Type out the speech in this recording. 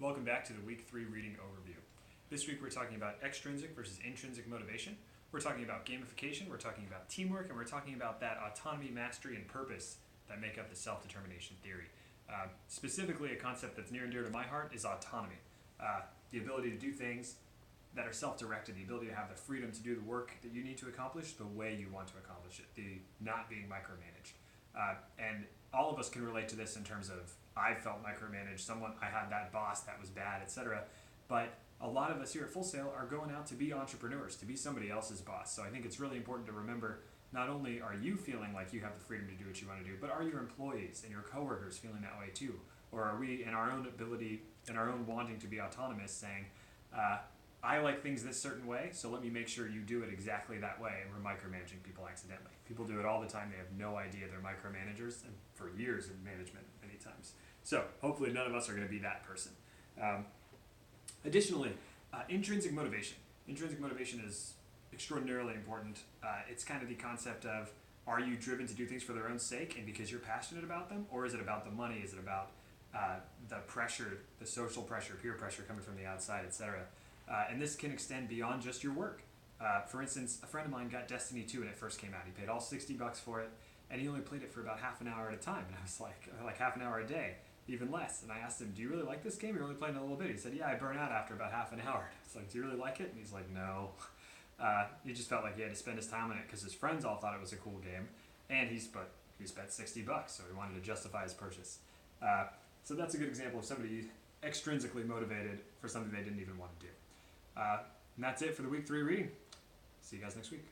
Welcome back to the week 3 reading overview. This week we're talking about extrinsic versus intrinsic motivation. We're talking about gamification, we're talking about teamwork, and we're talking about that autonomy, mastery, and purpose that make up the self-determination theory. Specifically, a concept that's near and dear to my heart is autonomy. The ability to do things that are self-directed, the ability to have the freedom to do the work that you need to accomplish the way you want to accomplish it, the not being micromanaged. And all of us can relate to this in terms of I felt micromanaged, I had that boss that was bad, etc. But a lot of us here at Full Sail are going out to be entrepreneurs, to be somebody else's boss. So I think it's really important to remember not only are you feeling like you have the freedom to do what you want to do, but are your employees and your coworkers feeling that way too? Or are we, in our own ability, in our own wanting to be autonomous, saying, I like things this certain way, so let me make sure you do it exactly that way, and we're micromanaging people accidentally. People do it all the time. They have no idea they're micromanagers, and for years in management many times. So hopefully none of us are going to be that person. Additionally, intrinsic motivation. Intrinsic motivation is extraordinarily important. It's kind of the concept of, are you driven to do things for their own sake and because you're passionate about them, or is it about the money? Is it about the pressure, the social pressure, peer pressure coming from the outside, etc.? And this can extend beyond just your work. For instance, a friend of mine got Destiny 2 when it first came out. He paid all $60 for it, and he only played it for about half an hour at a time. And I was like half an hour a day, even less. And I asked him, do you really like this game? You're only playing a little bit. He said, yeah, I burn out after about half an hour. It's like, do you really like it? And he's like, no. He just felt like he had to spend his time on it because his friends all thought it was a cool game, and he spent $60, so he wanted to justify his purchase. So that's a good example of somebody extrinsically motivated for something they didn't even want to do. And that's it for the week 3 reading. See you guys next week.